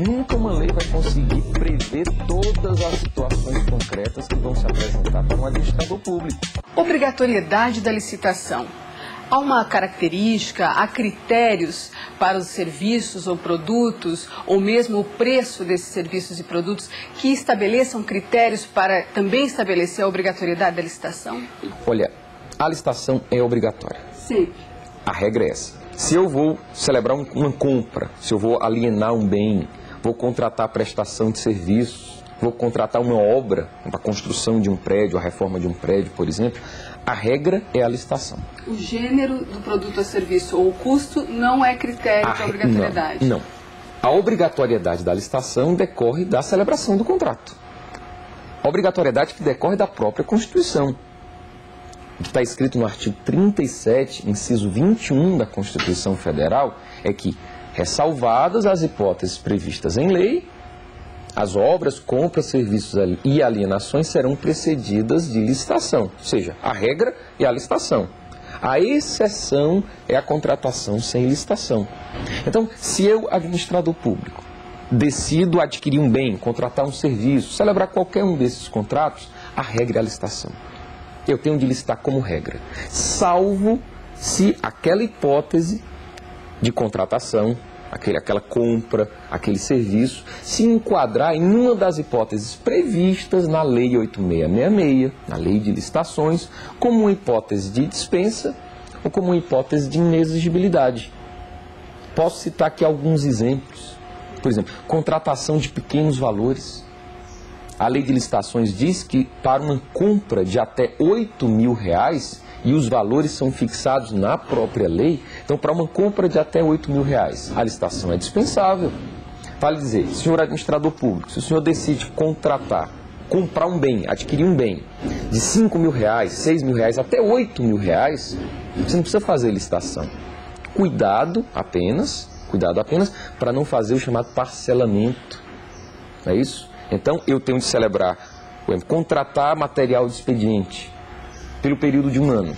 Nunca uma lei vai conseguir prever todas as situações concretas que vão se apresentar para um administrador público. Obrigatoriedade da licitação. Há uma característica, há critérios para os serviços ou produtos, ou mesmo o preço desses serviços e produtos, que estabeleçam critérios para também estabelecer a obrigatoriedade da licitação? Olha, a licitação é obrigatória. Sim. A regra é essa. Se eu vou celebrar uma compra, se eu vou alienar um bem, vou contratar prestação de serviços, vou contratar uma obra, a construção de um prédio, a reforma de um prédio, por exemplo, a regra é a licitação. O gênero do produto ou serviço ou o custo não é critério de obrigatoriedade? Não. A obrigatoriedade da licitação decorre da celebração do contrato. A obrigatoriedade que decorre da própria Constituição. O que está escrito no artigo 37, inciso 21 da Constituição Federal, é que, ressalvadas as hipóteses previstas em lei, as obras, compras, serviços e alienações serão precedidas de licitação. Ou seja, a regra é a licitação. A exceção é a contratação sem licitação. Então, se eu, administrador público, decido adquirir um bem, contratar um serviço, celebrar qualquer um desses contratos, a regra é a licitação. Eu tenho de licitar como regra, salvo se aquela hipótese de contratação, aquela compra, aquele serviço, se enquadrar em uma das hipóteses previstas na Lei 8666, na Lei de Licitações, como uma hipótese de dispensa ou como uma hipótese de inexigibilidade. Posso citar aqui alguns exemplos. Por exemplo, contratação de pequenos valores. A Lei de Licitações diz que para uma compra de até R$8.000, e os valores são fixados na própria lei, então para uma compra de até R$8.000, a licitação é dispensável. Vale dizer, senhor administrador público, se o senhor decide comprar um bem, adquirir um bem de R$5.000, R$6.000, até R$8.000, você não precisa fazer licitação. Cuidado apenas para não fazer o chamado parcelamento. Não é isso? Então, eu tenho de celebrar, por exemplo, contratar material de expediente pelo período de 1 ano.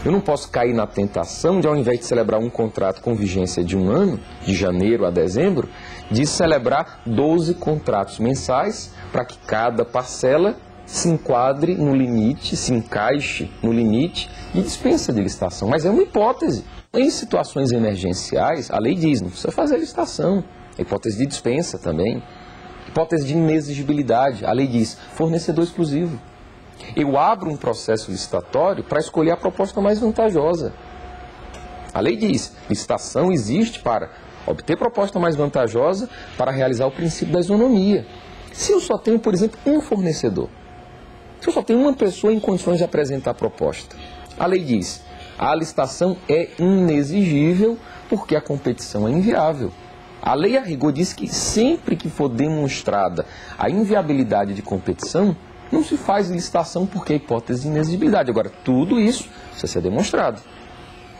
Eu não posso cair na tentação de, ao invés de celebrar um contrato com vigência de 1 ano, de janeiro a dezembro, de celebrar 12 contratos mensais para que cada parcela se enquadre no limite, se encaixe no limite de dispensa de licitação. Mas é uma hipótese. Em situações emergenciais, a lei diz, não precisa fazer licitação. A hipótese de dispensa também. Hipótese de inexigibilidade, a lei diz, fornecedor exclusivo. Eu abro um processo licitatório para escolher a proposta mais vantajosa. A lei diz, licitação existe para obter proposta mais vantajosa para realizar o princípio da isonomia. Se eu só tenho, por exemplo, um fornecedor, se eu só tenho uma pessoa em condições de apresentar a proposta, a lei diz, a licitação é inexigível porque a competição é inviável. A lei, a rigor, diz que sempre que for demonstrada a inviabilidade de competição, não se faz licitação porque é hipótese de inexigibilidade. Agora, tudo isso precisa ser demonstrado.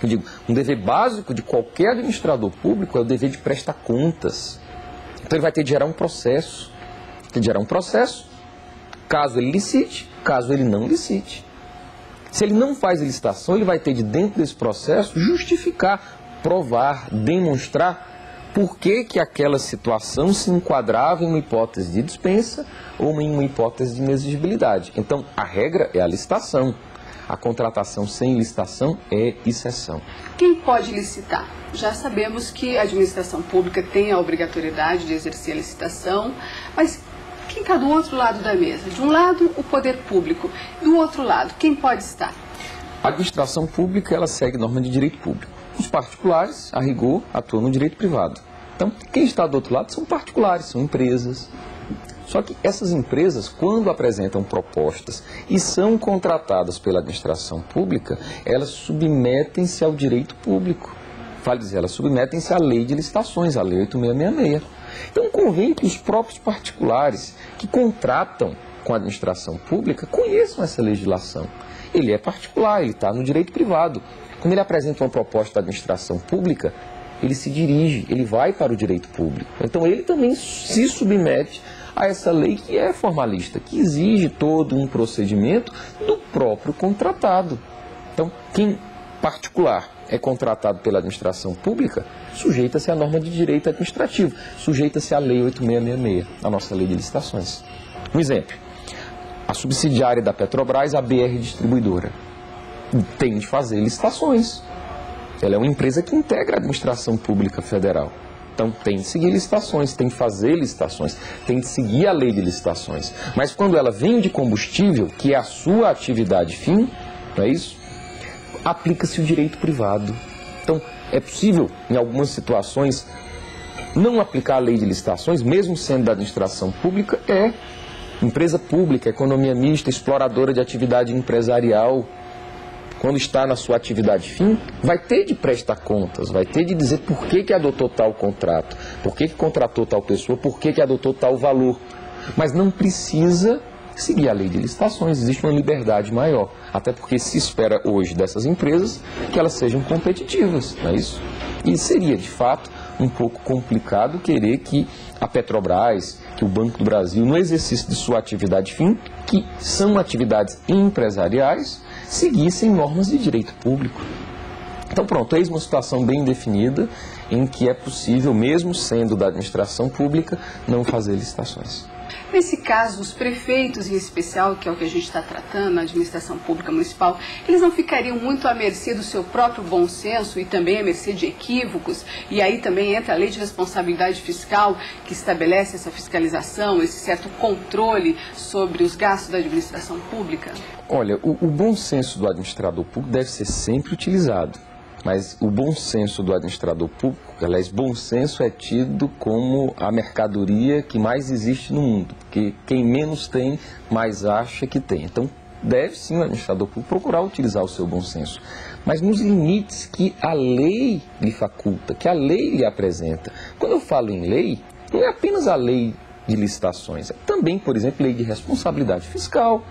Eu digo, um dever básico de qualquer administrador público é o dever de prestar contas. Então, ele vai ter de gerar um processo. Tem de gerar um processo, caso ele licite, caso ele não licite. Se ele não faz licitação, ele vai ter de, dentro desse processo, justificar, provar, demonstrar por que aquela situação se enquadrava em uma hipótese de dispensa ou em uma hipótese de inexigibilidade. Então, a regra é a licitação. A contratação sem licitação é exceção. Quem pode licitar? Já sabemos que a administração pública tem a obrigatoriedade de exercer a licitação, mas quem está do outro lado da mesa? De um lado, o poder público. Do outro lado, quem pode estar? A administração pública, ela segue norma de direito público. Os particulares, a rigor, atuam no direito privado. Então, quem está do outro lado são particulares, são empresas. Só que essas empresas, quando apresentam propostas e são contratadas pela administração pública, elas submetem-se ao direito público. Vale dizer, elas submetem-se à lei de licitações, à lei 8666. Então, convém que os próprios particulares que contratam com a administração pública conheçam essa legislação. Ele é particular, ele está no direito privado. Quando ele apresenta uma proposta da administração pública, ele se dirige, ele vai para o direito público. Então, ele também se submete a essa lei que é formalista, que exige todo um procedimento do próprio contratado. Então, quem particular é contratado pela administração pública, sujeita-se à norma de direito administrativo, sujeita-se à Lei 8666, a nossa lei de licitações. Um exemplo, a subsidiária da Petrobras, a BR Distribuidora, tem de fazer licitações. Ela é uma empresa que integra a administração pública federal. Então tem de seguir licitações, tem de fazer licitações, tem de seguir a lei de licitações. Mas quando ela vende combustível, que é a sua atividade fim, não é isso? Aplica-se o direito privado. Então é possível, em algumas situações, não aplicar a lei de licitações, mesmo sendo da administração pública, empresa pública, economia mista, exploradora de atividade empresarial. Quando está na sua atividade fim, vai ter de prestar contas, vai ter de dizer por que adotou tal contrato, por que contratou tal pessoa, por que adotou tal valor. Mas não precisa seguir a lei de licitações, existe uma liberdade maior. Até porque se espera hoje dessas empresas que elas sejam competitivas, não é isso? E seria, de fato, um pouco complicado querer que a Petrobras, que o Banco do Brasil, no exercício de sua atividade fim, que são atividades empresariais, seguissem normas de direito público. Então pronto, eis uma situação bem definida em que é possível, mesmo sendo da administração pública, não fazer licitações. Nesse caso, os prefeitos em especial, que é o que a gente está tratando, a administração pública municipal, eles não ficariam muito à mercê do seu próprio bom senso e também à mercê de equívocos? E aí também entra a lei de responsabilidade fiscal, que estabelece essa fiscalização, esse certo controle sobre os gastos da administração pública? Olha, o bom senso do administrador público deve ser sempre utilizado. Mas o bom senso do administrador público, aliás, bom senso é tido como a mercadoria que mais existe no mundo, porque quem menos tem, mais acha que tem. Então, deve sim o administrador público procurar utilizar o seu bom senso, mas nos limites que a lei lhe faculta, que a lei lhe apresenta. Quando eu falo em lei, não é apenas a lei de licitações, é também, por exemplo, lei de responsabilidade fiscal.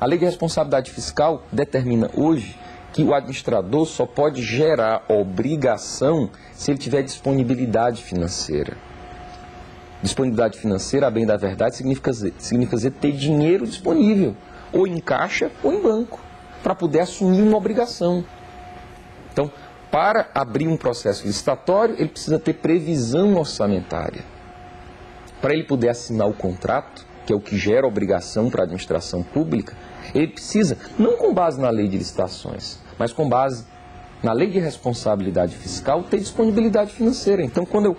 A lei de responsabilidade fiscal determina hoje que o administrador só pode gerar obrigação se ele tiver disponibilidade financeira. Disponibilidade financeira, a bem da verdade, significa dizer ter dinheiro disponível, ou em caixa ou em banco, para poder assumir uma obrigação. Então, para abrir um processo licitatório, ele precisa ter previsão orçamentária. Para ele poder assinar o contrato, que é o que gera obrigação para a administração pública, ele precisa, não com base na lei de licitações, mas com base na lei de responsabilidade fiscal, ter disponibilidade financeira. Então, quando eu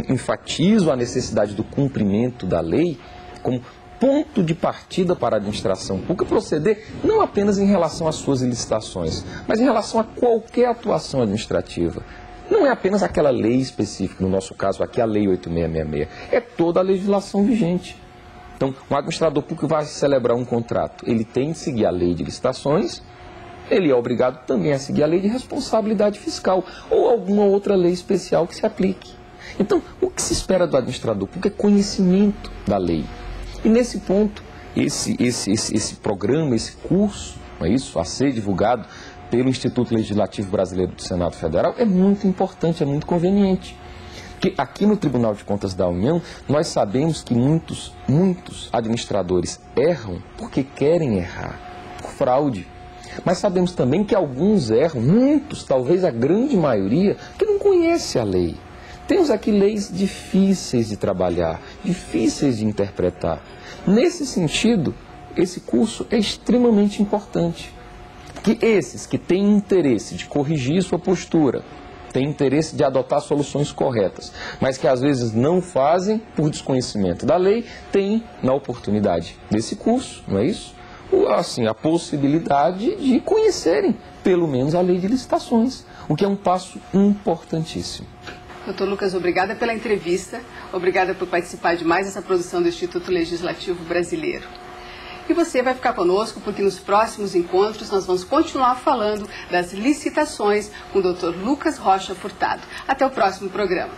enfatizo a necessidade do cumprimento da lei como ponto de partida para a administração pública proceder não apenas em relação às suas licitações, mas em relação a qualquer atuação administrativa. Não é apenas aquela lei específica, no nosso caso aqui a Lei 8666, é toda a legislação vigente. Então, um administrador público vai celebrar um contrato, ele tem de seguir a lei de licitações, ele é obrigado também a seguir a lei de responsabilidade fiscal ou alguma outra lei especial que se aplique. Então, o que se espera do administrador público é conhecimento da lei. E nesse ponto, esse programa, esse curso, não é isso, a ser divulgado pelo Instituto Legislativo Brasileiro do Senado Federal, é muito importante, é muito conveniente. Porque aqui no Tribunal de Contas da União, nós sabemos que muitos administradores erram porque querem errar, por fraude. Mas sabemos também que alguns erram, muitos, talvez a grande maioria, que não conhece a lei. Temos aqui leis difíceis de trabalhar, difíceis de interpretar. Nesse sentido, esse curso é extremamente importante. Que esses que têm interesse de corrigir sua postura, têm interesse de adotar soluções corretas, mas que às vezes não fazem por desconhecimento da lei, têm na oportunidade desse curso, não é isso? Assim, a possibilidade de conhecerem, pelo menos, a lei de licitações, o que é um passo importantíssimo. Doutor Lucas, obrigada pela entrevista, obrigada por participar de mais essa produção do Instituto Legislativo Brasileiro. E você vai ficar conosco porque nos próximos encontros nós vamos continuar falando das licitações com o Dr. Lucas Rocha Furtado. Até o próximo programa.